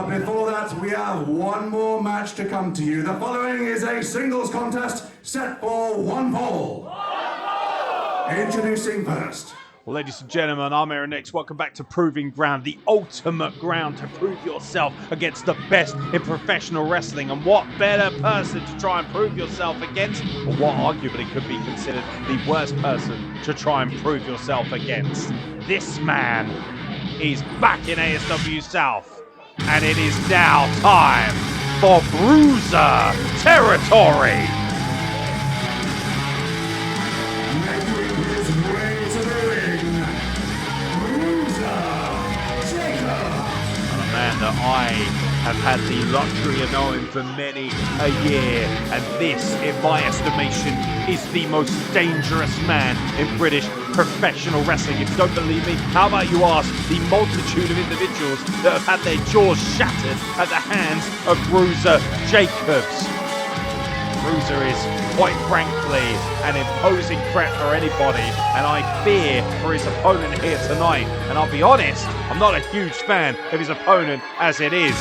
But before that, we have one more match to come to you. The following is a singles contest set for one fall. Introducing first. Well, ladies and gentlemen, I'm Aaron X. Welcome back to Proving Ground, the ultimate ground to prove yourself against the best in professional wrestling. And what better person to try and prove yourself against, or what arguably could be considered the worst person to try and prove yourself against? This man is back in ASW South, and it is now time for Bruiser territory. Making his way to the ring, Bruiser Jacobs. A man that I have had the luxury of knowing for many a year, and this, in my estimation, is the most dangerous man in British professional wrestling. If you don't believe me, how about you ask the multitude of individuals that have had their jaws shattered at the hands of Bruiser Jacobs. Bruiser is, quite frankly, an imposing threat for anybody, and I fear for his opponent here tonight. And I'll be honest, I'm not a huge fan of his opponent as it is.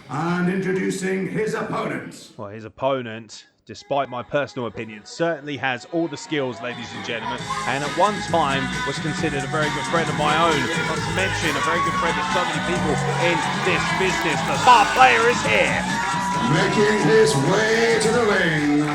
And introducing his opponent. Well, his opponent, despite my personal opinion, certainly has all the skills, ladies and gentlemen, and at one time was considered a very good friend of my own, not to mention a very good friend of so many people in this business. The star player is here. Making his way to the ring,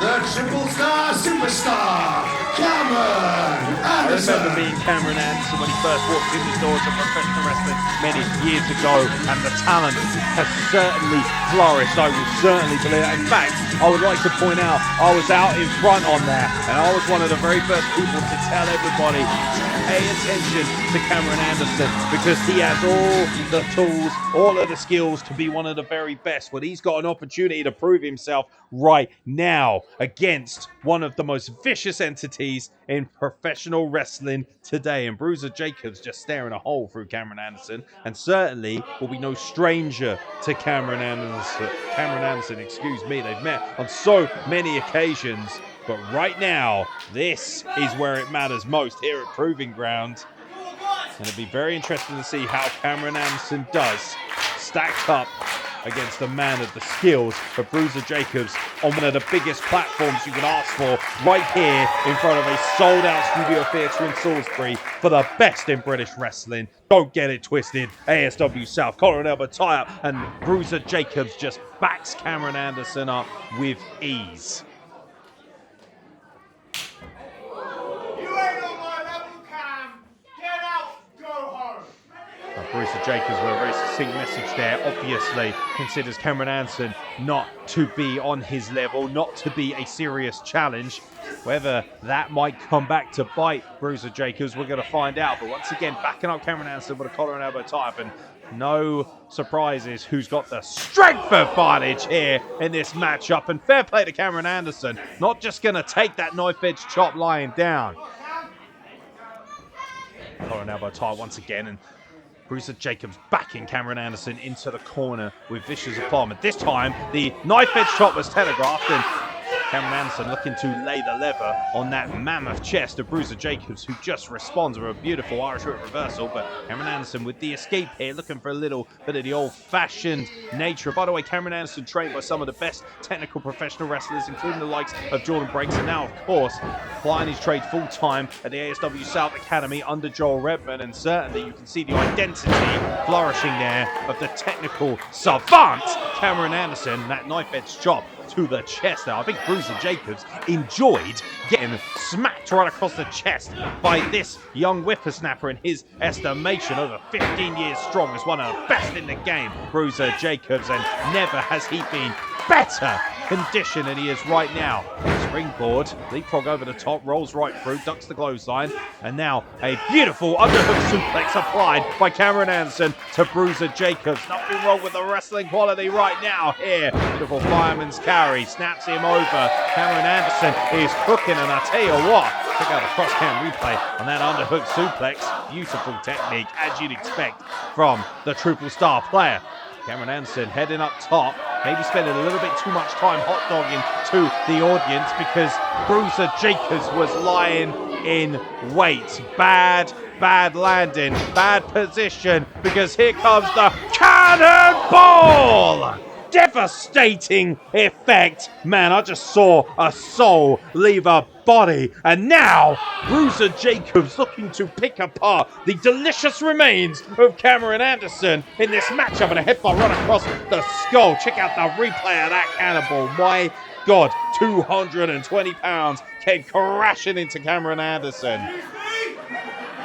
the triple star superstar, Cameron I Anderson. remember meeting Cameron Anderson when he first walked in the doors of professional wrestling many years ago, and the talent has certainly flourished. I will certainly believe it. In fact, I would like to point out I was out in front on that, and I was one of the very first people to tell everybody to pay attention to Cameron Anderson, because he has all the tools, all of the skills to be one of the very best. But he's got an opportunity to prove himself right now against one of the most vicious entities in professional wrestling today. And Bruiser Jacobs just staring a hole through Cameron Anderson, and certainly will be no stranger to Cameron Anderson, excuse me. They've met on so many occasions, but right now, this is where it matters most here at Proving Ground. And it'll be very interesting to see how Cameron Anderson does stacked up against a man of the skills for Bruiser Jacobs on one of the biggest platforms you can ask for, right here in front of a sold-out studio theatre in Salisbury for the best in British wrestling. Don't get it twisted. ASW South, collar and elbow tie-up, and Bruiser Jacobs just backs Cameron Anderson up with ease. Bruiser Jacobs with a very succinct message there. Obviously considers Cameron Anderson not to be on his level, not to be a serious challenge. Whether that might come back to bite Bruiser Jacobs, we're going to find out. But once again, backing up Cameron Anderson with a collar and elbow tie-up, and no surprises who's got the strength advantage here in this matchup. And fair play to Cameron Anderson, not just going to take that knife edge chop lying down. Collar and elbow tie once again, and Bruiser Jacobs backing Cameron Anderson into the corner with vicious apartment. This time, the knife edge chop was telegraphed, and Cameron Anderson looking to lay the lever on that mammoth chest of Bruiser Jacobs, who just responds with a beautiful Irish whip reversal. But Cameron Anderson with the escape here, looking for a little bit of the old-fashioned nature. By the way, Cameron Anderson trained by some of the best technical professional wrestlers, including the likes of Jordan Breaks, and now, of course, applying his trade full-time at the ASW South Academy under Joel Redman. And certainly you can see the identity flourishing there of the technical savant Cameron Anderson. That knife-edge chop to the chest now. I think Bruiser Jacobs enjoyed getting smacked right across the chest by this young whippersnapper in his estimation. Over 15 years strong, as one of the best in the game, Bruiser Jacobs, and never has he been better condition than he is right now. Springboard, leapfrog over the top, rolls right through, ducks the clothesline, and now a beautiful underhook suplex applied by Cameron Anderson to Bruiser Jacobs. Nothing wrong with the wrestling quality right now here. Beautiful fireman's carry, snaps him over. Cameron Anderson is cooking, and I tell you what, Check out the cross-cam replay on that underhook suplex. Beautiful technique, as you'd expect from the triple star player. Cameron Anderson heading up top, maybe spending a little bit too much time hot dogging to the audience because Bruiser Jacobs was lying in wait. Bad landing, bad position, because here comes the cannonball! Devastating effect. Man, I just saw a soul leave a body. And now, Bruiser Jacobs looking to pick apart the delicious remains of Cameron Anderson in this matchup, and a headbutt run across the skull. Check out the replay of that cannonball. My God, 220 pounds came crashing into Cameron Anderson.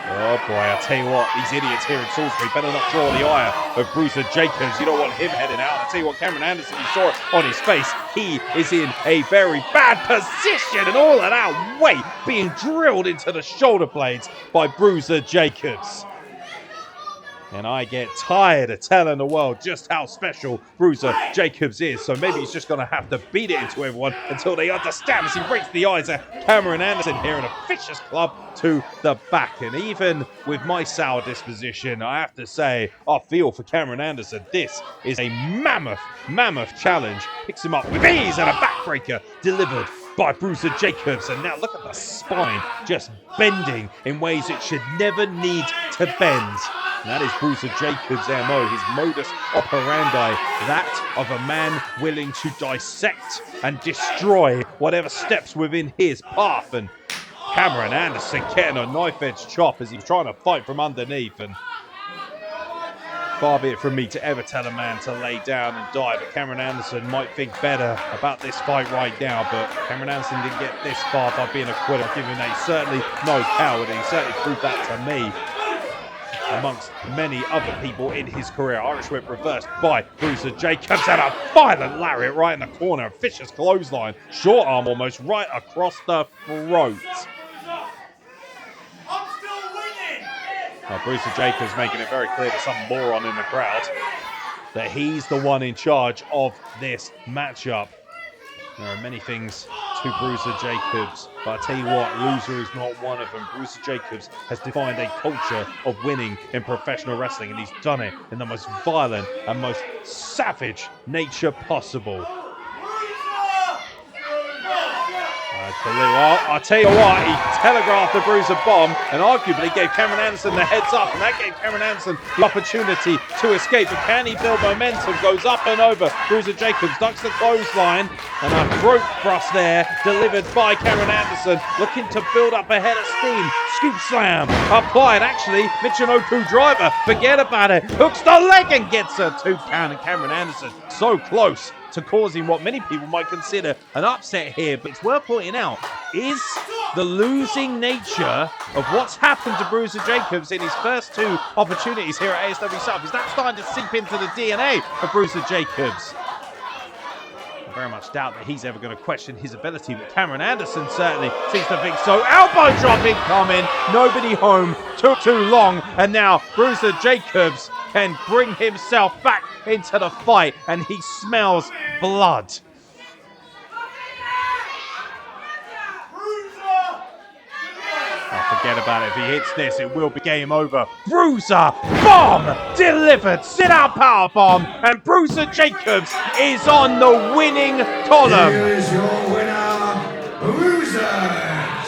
Oh boy, I tell you what, these idiots here in Salisbury better not draw the ire of Bruiser Jacobs. You don't want him heading out. I tell you what, Cameron Anderson, you saw it on his face. He is in a very bad position, and all of that weight being drilled into the shoulder blades by Bruiser Jacobs. And I get tired of telling the world just how special Bruiser Jacobs is. So maybe he's just going to have to beat it into everyone until they understand as he breaks the eyes of Cameron Anderson here in a vicious club to the back. And even with my sour disposition, I have to say, I feel for Cameron Anderson. This is a mammoth challenge. Picks him up with ease and a backbreaker delivered by Bruiser Jacobs. And now look at the spine just bending in ways it should never need to bend. And that is Bruiser Jacobs' MO, his modus operandi, that of a man willing to dissect and destroy whatever steps within his path. And Cameron Anderson getting a knife-edge chop as he's trying to fight from underneath. And far be it from me to ever tell a man to lay down and die, but Cameron Anderson might think better about this fight right now. But Cameron Anderson didn't get this far by being a quitter, given that he's certainly no coward, and he certainly proved that to me amongst many other people in his career. Irish whip reversed by Bruiser Jacobs, and a violent lariat right in the corner. A vicious clothesline, short arm almost right across the throat. Now, Bruiser Jacobs making it very clear to some moron in the crowd that he's the one in charge of this matchup. There are many things to Bruiser Jacobs, but I tell you what, loser is not one of them. Bruiser Jacobs has defined a culture of winning in professional wrestling, and he's done it in the most violent and most savage nature possible. I'll tell you what, he telegraphed the Bruiser bomb and arguably gave Cameron Anderson the heads up, and that gave Cameron Anderson the opportunity to escape. But can he build momentum? Goes up and over. Bruiser Jacobs ducks the clothesline, and a throat thrust there delivered by Cameron Anderson, looking to build up a head of steam. Scoop slam applied. Actually, Michinoku driver, forget about it. Hooks the leg and gets a 2 count, and Cameron Anderson so close to causing what many people might consider an upset here. But it's worth pointing out is the losing nature of what's happened to Bruiser Jacobs in his first 2 opportunities here at ASW South. Is that starting to seep into the DNA of Bruiser Jacobs? I very much doubt that he's ever going to question his ability, but Cameron Anderson certainly seems to think so. Elbow drop incoming. Nobody home. Took too long. And now Bruiser Jacobs can bring himself back into the fight, and he smells blood. Oh, forget about it. If he hits this, it will be game over. Bruiser bomb delivered. Sit-out power bomb, and Bruiser Jacobs is on the winning column. Here is your winner, Bruiser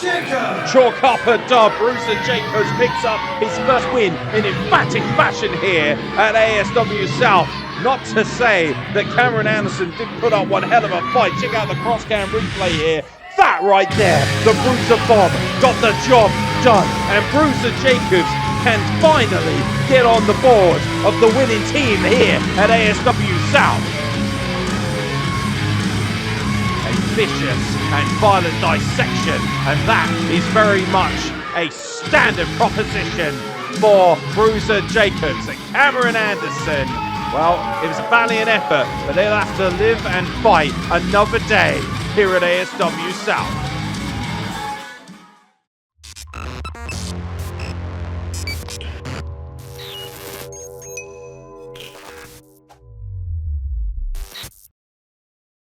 Jacobs. Chalk up a dub. Bruiser Jacobs picks up his first win in emphatic fashion here at ASW South. Not to say that Cameron Anderson didn't put up one hell of a fight. Check out the cross-cam replay here. That right there, the Bruiser bomb got the job done, and Bruiser Jacobs can finally get on the board of the winning team here at ASW South. A vicious and violent dissection, and that is very much a standard proposition for Bruiser Jacobs. And Cameron Anderson, well, it was a valiant effort, but they'll have to live and fight another day here at ASW South.